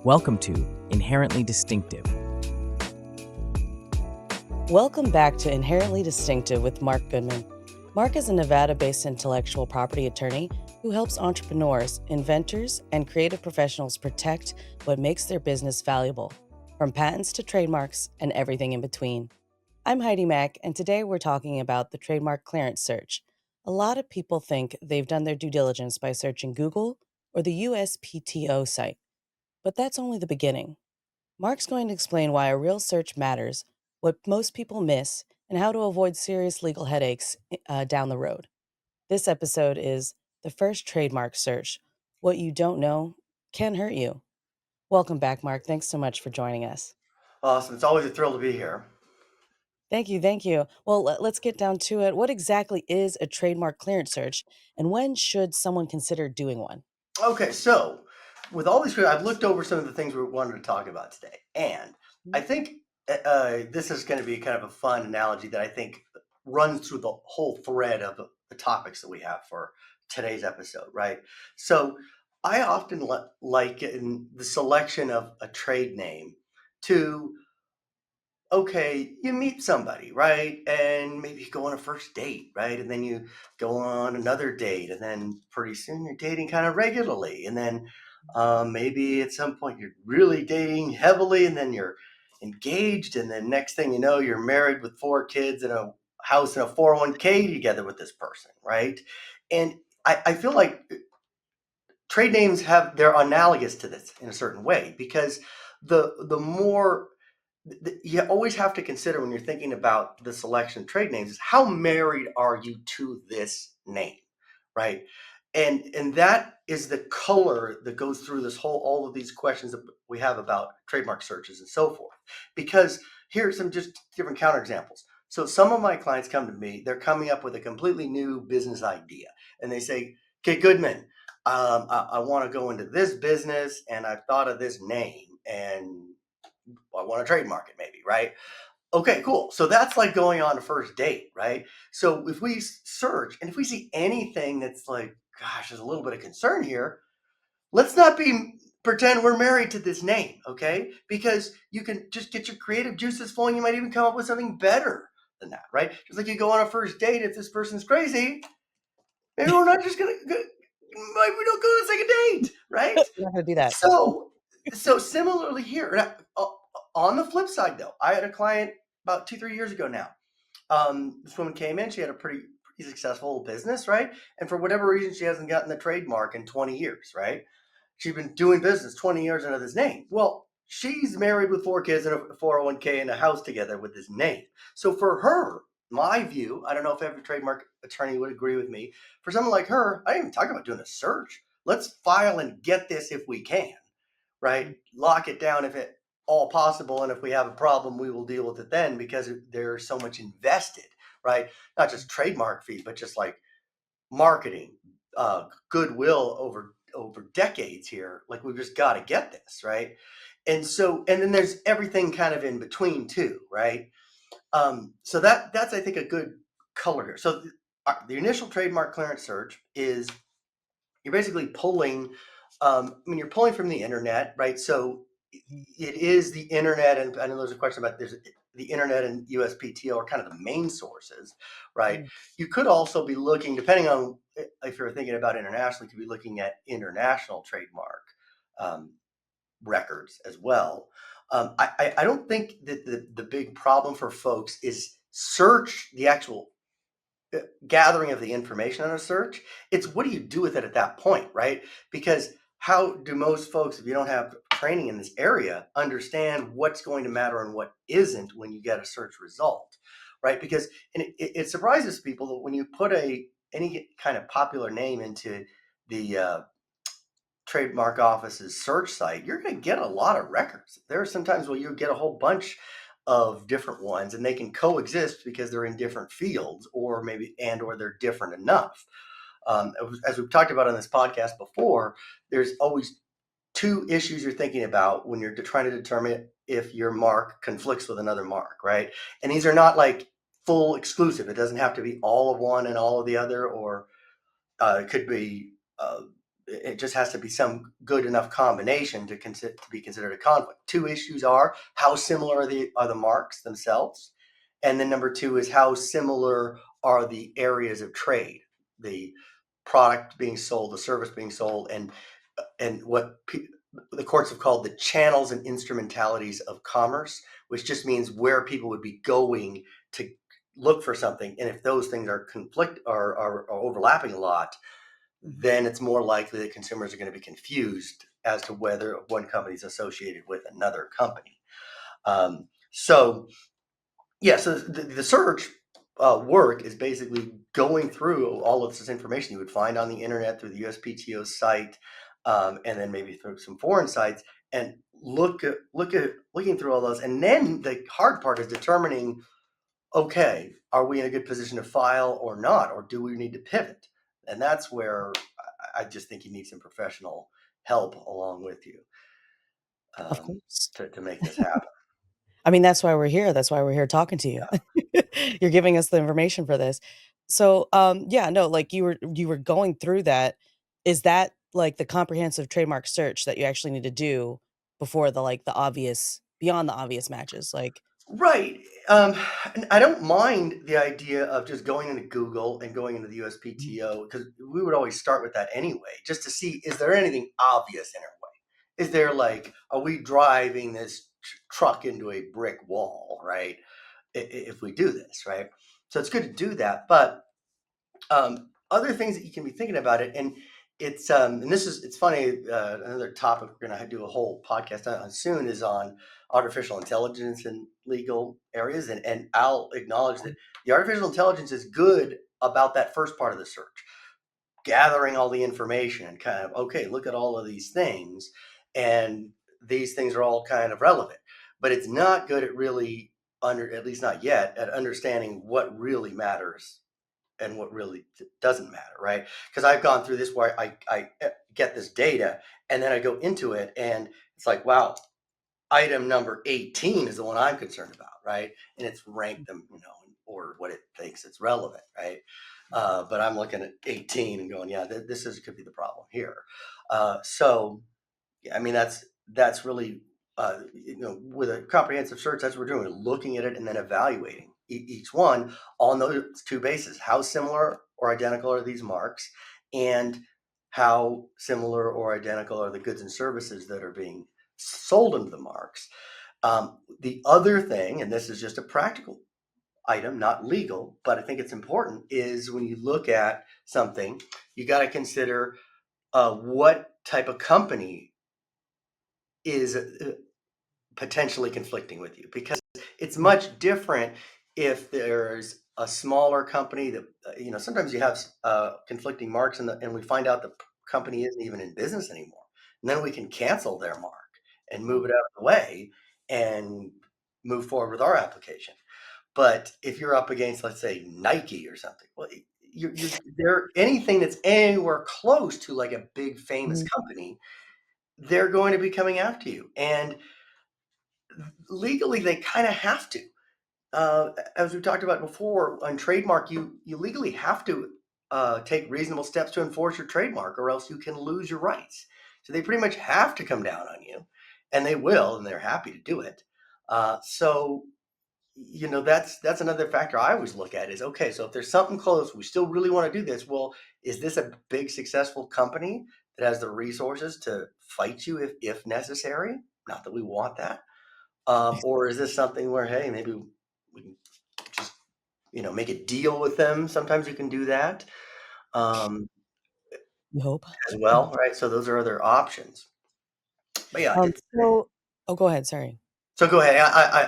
Welcome to Inherently Distinctive. Welcome back to Inherently Distinctive with Mark Goodman. Mark is a Nevada-based intellectual property attorney who helps entrepreneurs, inventors, and creative professionals protect what makes their business valuable, from patents to trademarks and everything in between. I'm Heidi Mack, and today we're talking about the trademark clearance search. A lot of people think they've done their due diligence by searching Google or the USPTO site, but that's only the beginning. Mark's going to explain why a real search matters, what most people miss, and how to avoid serious legal headaches down the road. This episode is The First Trademark Search. What you don't know can hurt you. Welcome back, Mark. Thanks so much for joining us. Awesome. It's always a thrill to be here. Thank you. Thank you. Well, let's get down to it. What exactly is a trademark clearance search, and when should someone consider doing one? Okay, so with all these, I've looked over some of the things we wanted to talk about today, and I think this is going to be kind of a fun analogy that I think runs through the whole thread of the topics that we have for today's episode, right? So I often like in the selection of a trade name to okay, you meet somebody, right? And maybe you go on a first date, right? And then you go on another date, and then pretty soon you're dating kind of regularly. And then maybe at some point you're really dating heavily, and then you're engaged. And then next thing you know, you're married with 4 kids and a house and a 401k together with this person, right? And I feel like trade names they're analogous to this in a certain way because the more you always have to consider when you're thinking about the selection of trade names is how married are you to this name, right? And that is the color that goes through this whole all of these questions that we have about trademark searches and so forth. Because here's some just different counterexamples. So some of my clients come to me, they're coming up with a completely new business idea, and they say, "Okay, Goodman, I want to go into this business, and I've thought of this name, and I want to trademark it maybe, right?" Okay, cool. So that's like going on a first date, right? So if we search and if we see anything that's like, gosh, there's a little bit of concern here, let's not pretend we're married to this name, okay? Because you can just get your creative juices flowing. You might even come up with something better than that, right? Just like you go on a first date, if this person's crazy, maybe we're not just gonna go, maybe we don't go on a second date, right? I'm not going to do that. So similarly here, on the flip side though, I had a client about 2-3 years ago now. This woman came in, she had a pretty successful business, right? And for whatever reason, she hasn't gotten the trademark in 20 years, right? She's been doing business 20 years under this name. Well, she's married with 4 kids and a 401k and a house together with this name. So for her, my view, I don't know if every trademark attorney would agree with me. For someone like her, I didn't even talk about doing a search. Let's file and get this if we can, right? Lock it down if at all possible. And if we have a problem, we will deal with it then because there's so much invested, right? Not just trademark fees, but just like marketing, goodwill over decades here. Like we've just got to get this, right? And then there's everything kind of in between too, right? So that's I think a good color here. So the initial trademark clearance search is you're basically pulling. You're pulling from the internet, right? So it is the internet, and I know there's a question about there's the internet and USPTO are kind of the main sources, right? You could also be looking, depending on if you're thinking about internationally, you could be looking at international trademark records as well. I don't think that the big problem for folks is search the actual gathering of the information on a search. It's what do you do with it at that point, right? Because how do most folks, if you don't have training in this area, understand what's going to matter and what isn't when you get a search result, right? Because it surprises people that when you put any kind of popular name into the trademark office's search site, you're going to get a lot of records. There are sometimes where you get a whole bunch of different ones, and they can coexist because they're in different fields, or they're different enough. As we've talked about on this podcast before, there's always 2 issues you're thinking about when you're trying to determine if your mark conflicts with another mark, right? And these are not like full exclusive. It doesn't have to be all of one and all of the other, or it could be it just has to be some good enough combination to be considered a conflict. Two issues are how similar are the marks themselves, and then number two is how similar are the areas of trade, the product being sold, the service being sold, and what the courts have called the channels and instrumentalities of commerce, which just means where people would be going to look for something. And if those things are are overlapping a lot, then it's more likely that consumers are going to be confused as to whether one company is associated with another company. So yeah, so the search work is basically going through all of this information you would find on the internet through the USPTO site, and then maybe through some foreign sites, and looking through all those. And then the hard part is determining, okay, are we in a good position to file or not, or do we need to pivot? And that's where I just think you need some professional help along with you, Of um, course. to make this happen. I mean, that's why we're here. That's why we're here talking to you. You're giving us the information for this. So, yeah, no, like you were going through that. Is that like the comprehensive trademark search that you actually need to do before the like the obvious beyond the obvious matches? Like, Right. And I don't mind the idea of just going into Google and going into the mhm, USPTO, because we would always start with that anyway, just to see, is there anything obvious in our way? Is there, like, are we driving this truck into a brick wall, right? If we do this, right? So it's good to do that. But other things that you can be thinking about it, and it's funny. Another topic we're going to do a whole podcast on soon is on artificial intelligence in legal areas, and I'll acknowledge that the artificial intelligence is good about that first part of the search, gathering all the information and kind of, okay, look at all of these things, and these things are all kind of relevant, but it's not good at really at least not yet, at understanding what really matters and what really doesn't matter, right? Because I've gone through this where I get this data, and then I go into it, and it's like, wow, item number 18 is the one I'm concerned about, right? And it's ranked them, in order what it thinks it's relevant, right? But I'm looking at 18 and going, yeah, this could be the problem here. So yeah, I mean, that's really, with a comprehensive search, that's what we're doing, looking at it and then evaluating each one on those two bases. How similar or identical are these marks, and how similar or identical are the goods and services that are being sold under the marks? The other thing, and this is just a practical item, not legal, but I think it's important, is when you look at something, you got to consider what type of company is potentially conflicting with you, because it's right, much different if there's a smaller company that sometimes you have conflicting marks, and we find out the company isn't even in business anymore, and then we can cancel their mark and move it out of the way and move forward with our application. But if you're up against, let's say, Nike or something, well, you're there, anything that's anywhere close to like a big famous mhm, company, they're going to be coming after you, and legally they kind of have to. As we talked about before, on trademark, you legally have to take reasonable steps to enforce your trademark, or else you can lose your rights. So they pretty much have to come down on you, and they will, and they're happy to do it. So that's another factor I always look at is, okay, so if there's something close, we still really want to do this. Well, is this a big successful company that has the resources to fight you if necessary? Not that we want that. Or is this something where, hey, maybe we can just, make a deal with them? Sometimes you can do that, um, you hope. as well, right? So those are other options. But yeah, So oh, go ahead, sorry. so go ahead.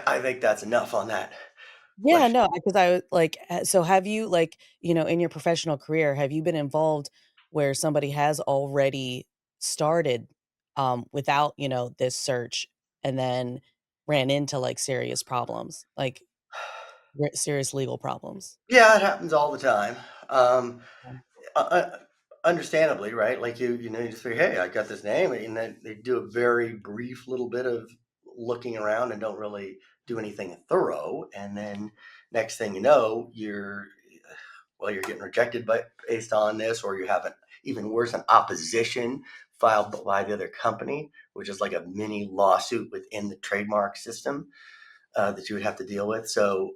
I think that's enough on that Yeah, question. no, because I like, so have you like, in your professional career, have you been involved where somebody has already started without, this search and then ran into like serious problems, like serious legal problems? Yeah, it happens all the time. Um, Yeah. understandably, right? Like you just say, hey, I got this name, and then they do a very brief little bit of looking around and don't really do anything thorough, and then next thing you know, you're getting rejected based on this, or you haven't even worse, an opposition filed by the other company, which is like a mini lawsuit within the trademark system that you would have to deal with. So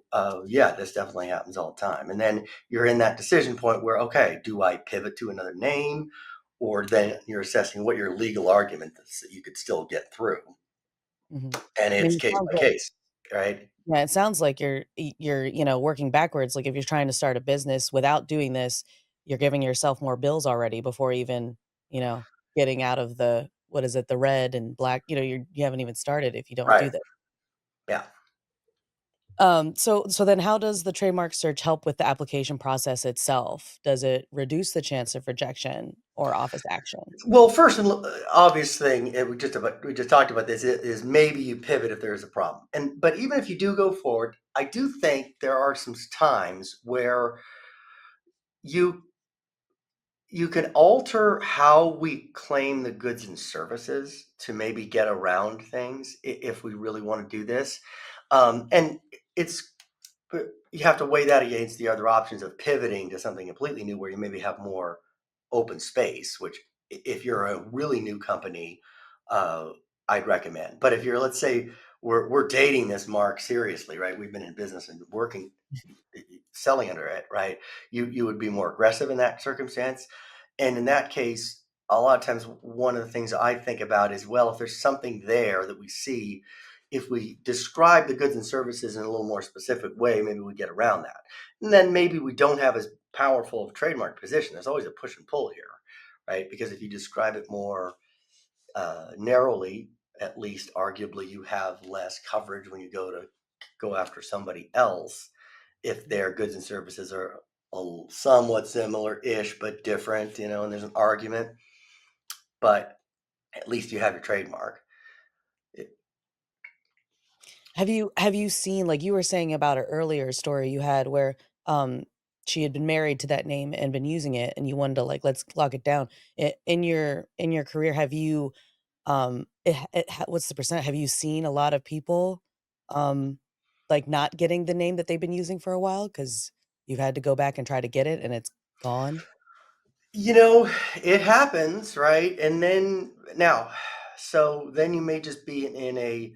yeah, this definitely happens all the time. And then you're in that decision point where, okay, do I pivot to another name? Or then you're assessing what your legal argument is that you could still get through. Mhm. And I it's mean, it case sounds by like case, right? yeah, it sounds like you're, working backwards. Like if you're trying to start a business without doing this, you're giving yourself more bills already before even, you know, getting out of the what is it, the red and black, you haven't even started if you don't Right. do that. Yeah. So then how does the trademark search help with the application process itself? Does it reduce the chance of rejection or office action? Well, first and obvious thing we just talked about this is maybe you pivot if there is a problem. And but even if you do go forward, I do think there are some times where you you can alter how we claim the goods and services to maybe get around things if we really want to do this. And it's but you have to weigh that against the other options of pivoting to something completely new where you maybe have more open space, which if you're a really new company, uh, I'd recommend. But if you're, let's say, we're dating this mark seriously, right? We've been in business and working, selling under it, right? You would be more aggressive in that circumstance, and in that case, a lot of times one of the things I think about is, well, if there's something there that we see, if we describe the goods and services in a little more specific way, maybe we get around that. And then maybe we don't have as powerful of a trademark position. There's always a push and pull here, right? Because if you describe it more narrowly, at least arguably you have less coverage when you go after somebody else if their goods and services are somewhat similar-ish but different, and there's an argument, but at least you have your trademark. It- Have you seen, like you were saying about an earlier story you had where um she had been married to that name and been using it and you wanted to like let's lock it down. In your career, have you what's the percent? Have you seen a lot of people um like not getting the name that they've been using for a while cuz you've had to go back and try to get it and it's gone? you know, it happens, right? And then now, so then you may just be in a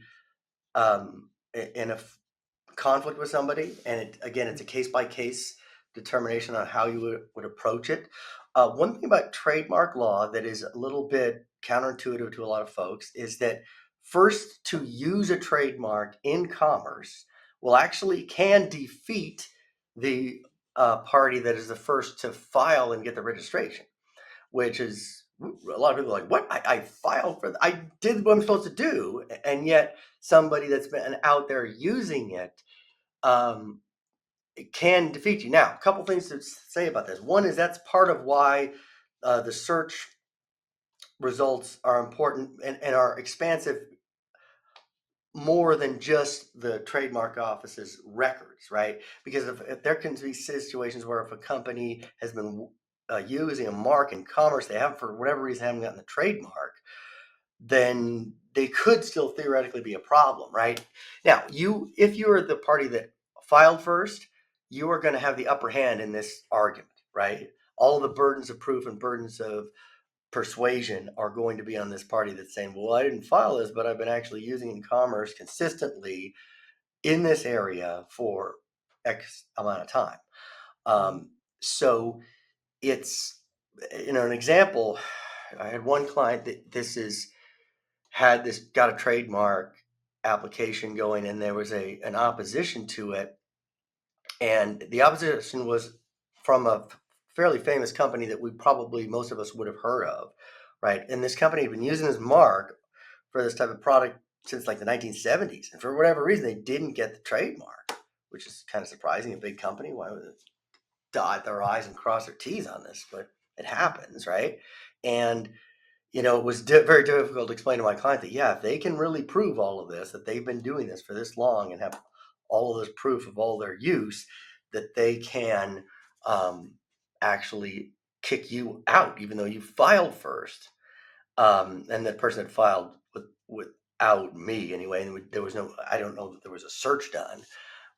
conflict with somebody, and again, it's a case by case determination on how you would approach it. One thing about trademark law that is a little bit counterintuitive to a lot of folks is that first to use a trademark in commerce will actually can defeat the party that is the first to file and get the registration, which is a lot of people are like, what? I filed for, I did what I'm supposed to do. And yet somebody that's been out there using um, it can defeat you. Now, a couple things to say about this. One is that's part of why the search results are important and are expansive more than just the trademark office's records, right? Because if there can be situations where if a company has been using a mark in commerce, they have for whatever reason haven't gotten the trademark, then they could still theoretically be a problem, right? Now, if you are the party that filed first, you are going to have the upper hand in this argument, right? All the burdens of proof and burdens of persuasion are going to be on this party that's saying, well, I didn't file this, but I've been actually using it in commerce consistently in this area for X amount of time. Mhm. So it's, an example. I had one client that had this got a trademark application going, and there was an opposition to it, and the opposition was from a fairly famous company that we probably most of us would have heard of, right? And this company had been using this mark for this type of product since like the 1970s, and for whatever reason they didn't get the trademark, which is kind of surprising. A big company, why would it dot their i's and cross their t's on this? But it happens, right? And it was very difficult to explain to my client that, yeah, if they can really prove all of this, that they've been doing this for this long and have all of this proof of all their use, that they can actually kick you out, even though you filed first. And the person had filed without me anyway, and there was no, I don't know that there was a search done,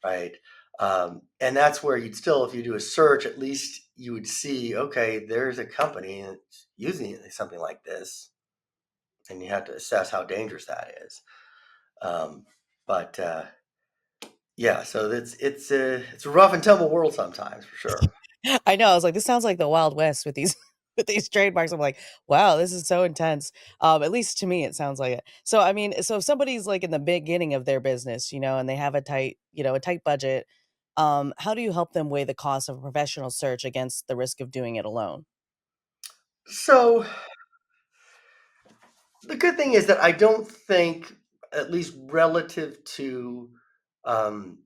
right? And that's where you'd still, if you do a search, at least you would see, okay, there's a company that's using something like this, and you have to assess how dangerous that is. Um, but yeah, so it's a rough and tumble world sometimes, for sure. I know. I was like, this sounds like the Wild West with these with these trademarks. I'm like, wow, this is so intense. At least to me, it sounds like it. So I mean, so if somebody's like in the beginning of their business, and they have a tight budget, how do you help them weigh the cost of a professional search against the risk of doing it alone? So the good thing is that I don't think, at least relative to um,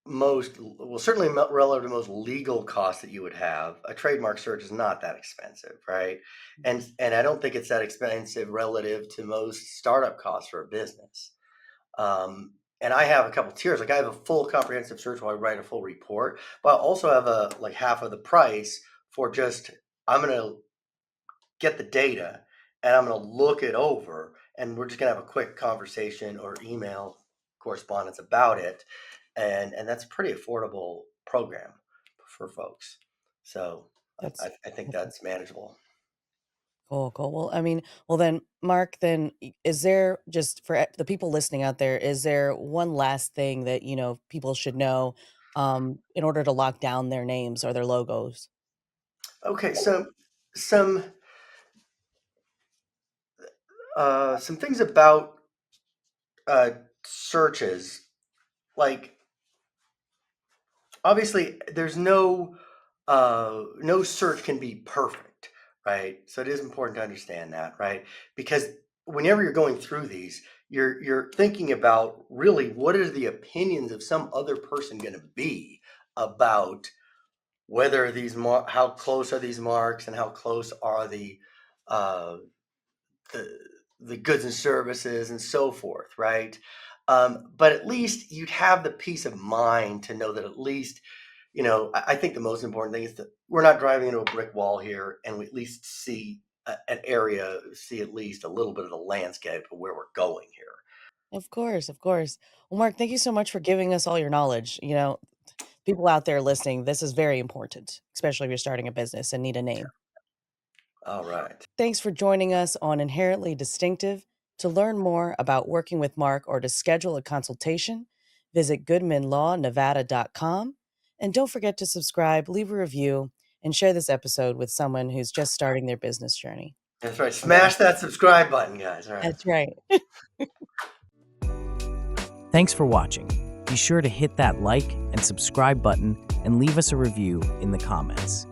most, well, certainly relative to most legal costs that you would have, a trademark search is not that expensive, right? And I don't think it's that expensive relative to most startup costs for a business. And I have a couple tiers. Like I have a full comprehensive search where I write a full report, but I also have a like half of the price for just I'm gonna get the data and I'm going to look it over and we're just going to have a quick conversation or email correspondence about it. And that's a pretty affordable program for folks. So That's I think that's manageable. cool, cool. Well, I mean, well then, Mark, then is there just for the people listening out there, is there one last thing that people should know in order to lock down their names or their logos? Okay, so some some things about uh, searches, like obviously there's no search can be perfect, right? So it is important to understand that, right? Because whenever you're going through these, you're thinking about really what are the opinions of some other person going to be about whether how close are these marks and how close are uh, the the goods and services and so forth, right? But at least you'd have the peace of mind to know that at least, I think the most important thing is that we're not driving into a brick wall here, and we at least see an area, see at least a little bit of the landscape of where we're going here. Of course, of course. Well, Mark, thank you so much for giving us all your knowledge. People out there listening, this is very important, especially if you're starting a business and need a name. All right. Thanks for joining us on Inherently Distinctive. To learn more about working with Mark or to schedule a consultation, visit goodmanlawnevada.com. And don't forget to subscribe, leave a review, and share this episode with someone who's just starting their business journey. That's right. Smash that subscribe button, guys. All right. That's right. Thanks for watching. Be sure to hit that like and subscribe button and leave us a review in the comments.